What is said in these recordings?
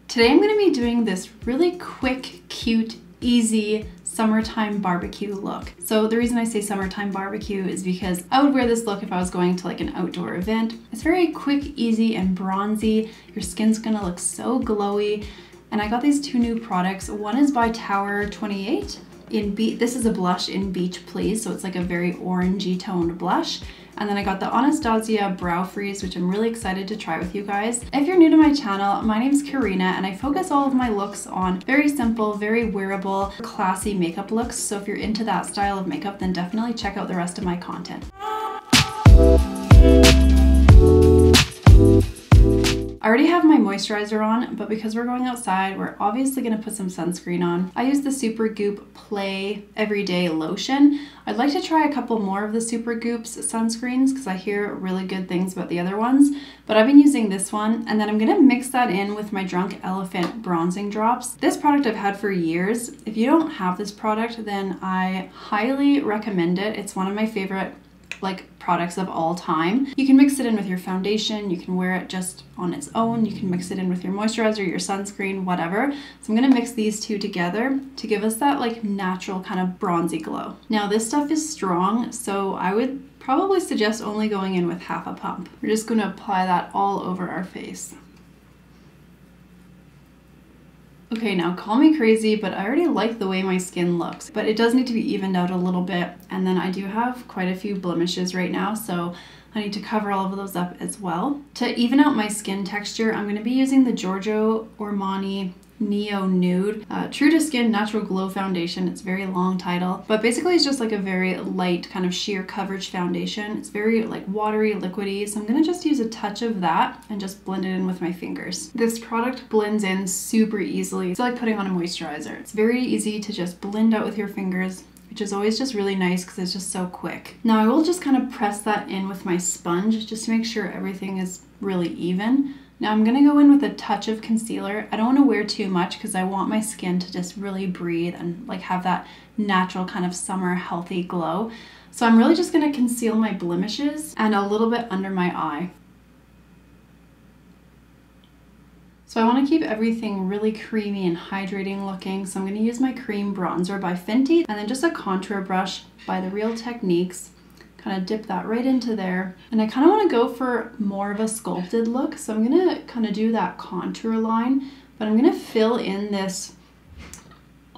Today I'm going to be doing this really quick, cute, easy summertime barbecue look. So the reason I say summertime barbecue is because I would wear this look if I was going to like an outdoor event. It's very quick, easy, and bronzy. Your skin's gonna look so glowy. And I got these two new products. One is by Tower 28. This is a blush in Beach Please, so it's like a very orangey toned blush. And then I got the Anastasia Brow Freeze, which I'm really excited to try with you guys. If you're new to my channel, my name's Karina, and I focus all of my looks on very simple, very wearable, classy makeup looks. So if you're into that style of makeup, then definitely check out the rest of my content. I already have my moisturizer on, but because we're going outside, we're obviously gonna put some sunscreen on. I use the Supergoop Play Everyday Lotion. I'd like to try a couple more of the Supergoop's sunscreens because I hear really good things about the other ones, but I've been using this one, and then I'm gonna mix that in with my Drunk Elephant bronzing drops. This product I've had for years. If you don't have this product, then I highly recommend it. It's one of my favorite products of all time. You can mix it in with your foundation, you can wear it just on its own, you can mix it in with your moisturizer, your sunscreen, whatever. So I'm gonna mix these two together to give us that like natural kind of bronzy glow. Now this stuff is strong, so I would probably suggest only going in with half a pump. We're just gonna apply that all over our face. Okay, now call me crazy, but I already like the way my skin looks, but it does need to be evened out a little bit. And then I do have quite a few blemishes right now, so I need to cover all of those up as well. To even out my skin texture, I'm gonna be using the Giorgio Armani Neo Nude True to Skin Natural Glow Foundation. It's a very long title, but basically it's just like a very light kind of sheer coverage foundation. It's very like watery, liquidy, so I'm gonna just use a touch of that and just blend it in with my fingers. This product blends in super easily. It's like putting on a moisturizer. It's very easy to just blend out with your fingers, which is always just really nice because it's just so quick. Now I will just kind of press that in with my sponge just to make sure everything is really even. Now I'm gonna go in with a touch of concealer. I don't wanna wear too much because I want my skin to just really breathe and like have that natural kind of summer healthy glow. So I'm really just gonna conceal my blemishes and a little bit under my eye. So I wanna keep everything really creamy and hydrating looking. So I'm gonna use my cream bronzer by Fenty and then just a contour brush by the Real Techniques. Kind of dip that right into there. And I kind of want to go for more of a sculpted look. So I'm going to kind of do that contour line, but I'm going to fill in this,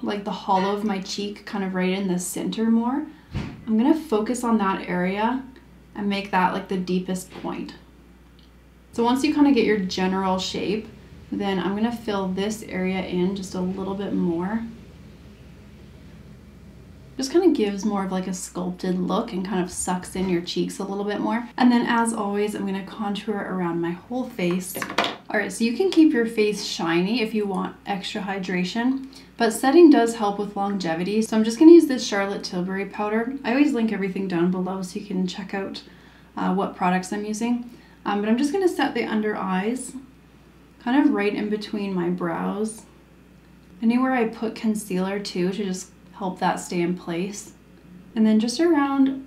like the hollow of my cheek, kind of right in the center more. I'm going to focus on that area and make that like the deepest point. So once you kind of get your general shape, then I'm going to fill this area in just a little bit more. Just kind of gives more of like a sculpted look and kind of sucks in your cheeks a little bit more. And then as always, I'm going to contour around my whole face. All right, so you can keep your face shiny if you want extra hydration, but setting does help with longevity. So I'm just going to use this Charlotte Tilbury powder. I always link everything down below so you can check out what products I'm using. But I'm just going to set the under eyes, kind of right in between my brows. Anywhere I put concealer too, to just help that stay in place. And then just around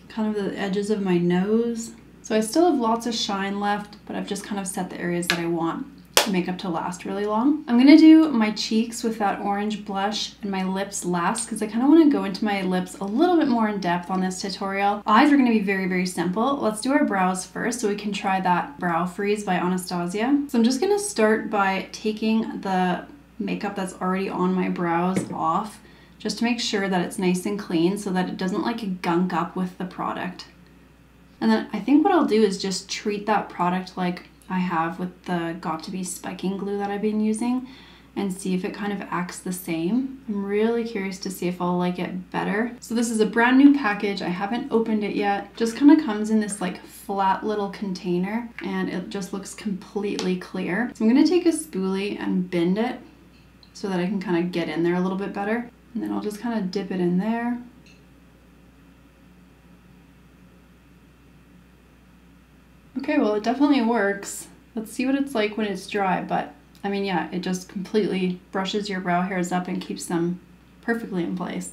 kind of the edges of my nose. So I still have lots of shine left, but I've just kind of set the areas that I want makeup to last really long. I'm gonna do my cheeks with that orange blush and my lips last because I kind of want to go into my lips a little bit more in depth on this tutorial. Eyes are going to be very, very simple. Let's do our brows first so we can try that Brow Freeze by Anastasia. So I'm just going to start by taking the makeup that's already on my brows off, just to make sure that it's nice and clean so that it doesn't like gunk up with the product. And then I think what I'll do is just treat that product like I have with the Got To Be spiking glue that I've been using and see if it kind of acts the same. I'm really curious to see if I'll like it better. So this is a brand new package. I haven't opened it yet. Just kind of comes in this like flat little container and it just looks completely clear. So I'm gonna take a spoolie and bend it so that I can kind of get in there a little bit better. And then I'll just kind of dip it in there. Okay, well, it definitely works. Let's see what it's like when it's dry, but I mean, yeah, it just completely brushes your brow hairs up and keeps them perfectly in place.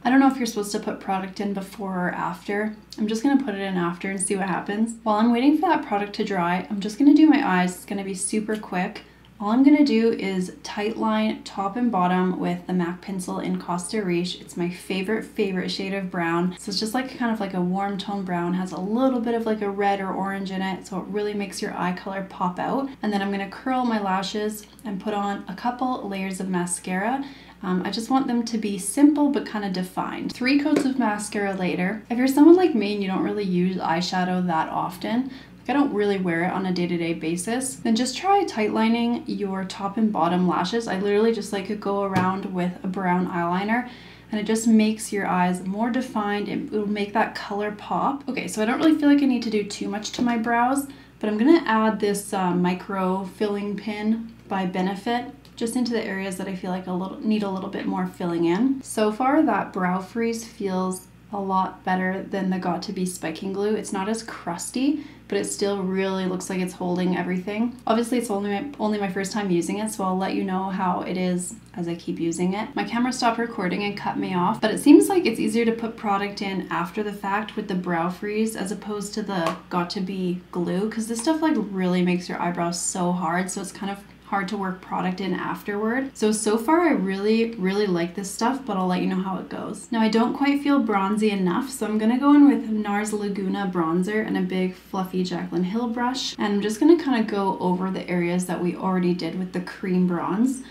I don't know if you're supposed to put product in before or after. I'm just gonna put it in after and see what happens. While I'm waiting for that product to dry, I'm just gonna do my eyes. It's gonna be super quick. All I'm gonna do is tight line top and bottom with the MAC pencil in Costa Riche. It's my favorite shade of brown. So it's just like kind of like a warm tone brown, has a little bit of like a red or orange in it. So it really makes your eye color pop out. And then I'm gonna curl my lashes and put on a couple layers of mascara. I just want them to be simple but kind of defined. 3 coats of mascara later. If you're someone like me and you don't really use eyeshadow that often, I don't really wear it on a day-to-day basis, then just try tight lining your top and bottom lashes. I literally just like go around with a brown eyeliner and it just makes your eyes more defined. It will make that color pop. Okay, so I don't really feel like I need to do too much to my brows, but I'm gonna add this Microfilling pin by Benefit just into the areas that I feel like need a little bit more filling in. So far, that brow freeze feels a lot better than the Got To Be spiking glue. It's not as crusty, but it still really looks like it's holding everything. Obviously, it's only my first time using it, so I'll let you know how it is as I keep using it. My camera stopped recording and cut me off, but it seems like it's easier to put product in after the fact with the brow freeze as opposed to the Got To Be glue, because this stuff like really makes your eyebrows so hard, so it's kind of hard to work product in afterward. So far I really like this stuff, but I'll let you know how it goes. Now I don't quite feel bronzy enough, so I'm gonna go in with Nars Laguna bronzer and a big fluffy Jaclyn Hill brush, and I'm just gonna kind of go over the areas that we already did with the cream bronze.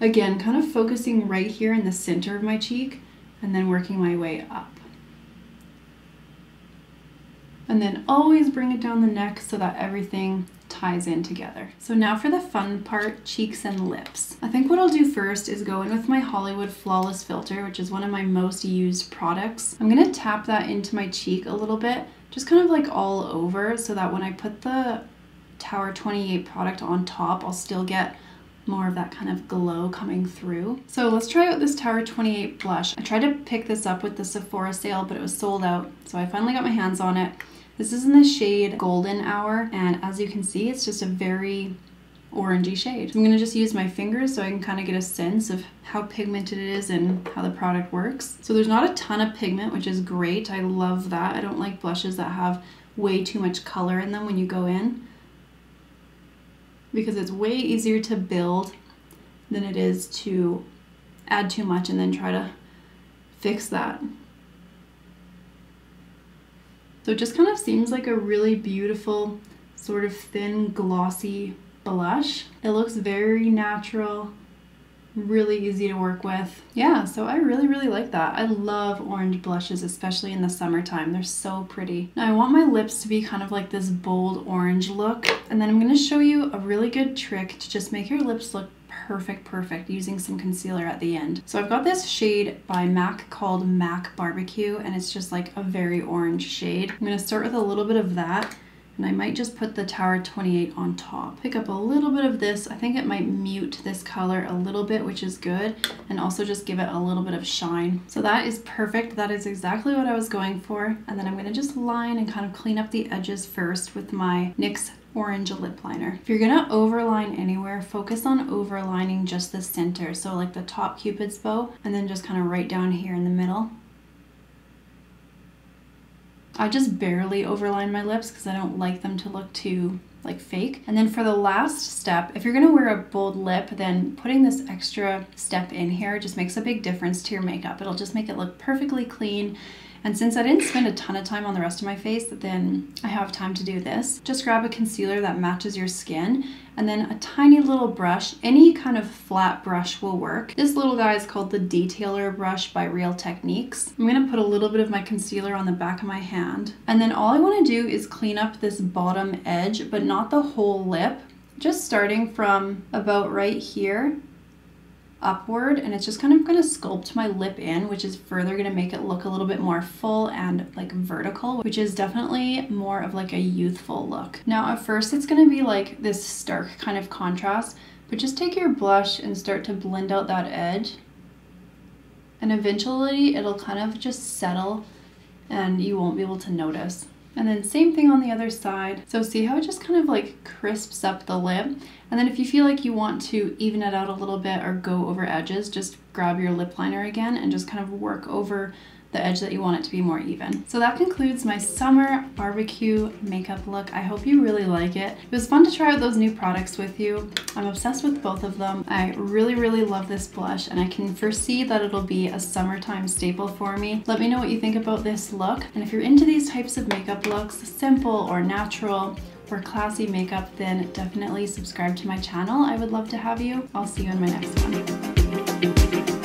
Again, kind of focusing right here in the center of my cheek and then working my way up. And then always bring it down the neck so that everything ties in together. So now for the fun part, cheeks and lips. I think what I'll do first is go in with my Hollywood Flawless Filter, which is one of my most used products. I'm gonna tap that into my cheek a little bit, just kind of like all over, so that when I put the Tower 28 product on top, I'll still get more of that kind of glow coming through. So let's try out this Tower 28 blush. I tried to pick this up with the Sephora sale, but it was sold out, so I finally got my hands on it. This is in the shade Golden Hour, and as you can see, it's just a very orangey shade. I'm gonna just use my fingers so I can kind of get a sense of how pigmented it is and how the product works. So there's not a ton of pigment, which is great. I love that. I don't like blushes that have way too much color in them when you go in, because it's way easier to build than it is to add too much and then try to fix that. So it just kind of seems like a really beautiful, sort of thin, glossy blush. It looks very natural, really easy to work with. Yeah, so I really like that. I love orange blushes, especially in the summertime. They're so pretty. Now I want my lips to be kind of like this bold orange look, and then I'm gonna show you a really good trick to just make your lips look perfect using some concealer at the end. So I've got this shade by MAC called MAC Barbecue, and it's just like a very orange shade. I'm gonna start with a little bit of that, and I might just put the Tower 28 on top. Pick up a little bit of this. I think it might mute this color a little bit, which is good, and also just give it a little bit of shine. So that is perfect. That is exactly what I was going for. And then I'm gonna just line and kind of clean up the edges first with my NYX orange lip liner. If you're gonna overline anywhere, focus on overlining just the center. So like the top Cupid's bow, and then just kind of right down here in the middle. I just barely overline my lips because I don't like them to look too like fake. And then for the last step, if you're gonna wear a bold lip, then putting this extra step in here just makes a big difference to your makeup. It'll just make it look perfectly clean. And since I didn't spend a ton of time on the rest of my face, then I have time to do this. Just grab a concealer that matches your skin, and then a tiny little brush. Any kind of flat brush will work. This little guy is called the Detailer brush by Real Techniques. I'm gonna put a little bit of my concealer on the back of my hand. And then all I wanna do is clean up this bottom edge, but not the whole lip. Just starting from about right here upward, and it's just kind of going to sculpt my lip in, which is further going to make it look a little bit more full and like vertical, which is definitely more of like a youthful look. Now at first it's going to be like this stark kind of contrast, but just take your blush and start to blend out that edge, and eventually it'll kind of just settle and you won't be able to notice. And then same thing on the other side. So see how it just kind of like crisps up the lip? And then if you feel like you want to even it out a little bit or go over edges, just grab your lip liner again and just kind of work over the edge that you want it to be more even. So that concludes my summer barbecue makeup look. I hope you really like it. It was fun to try out those new products with you. I'm obsessed with both of them. I really, really love this blush and I can foresee that it'll be a summertime staple for me. Let me know what you think about this look. And if you're into these types of makeup looks, simple or natural, or classy makeup, then definitely subscribe to my channel. I would love to have you. I'll see you in my next one.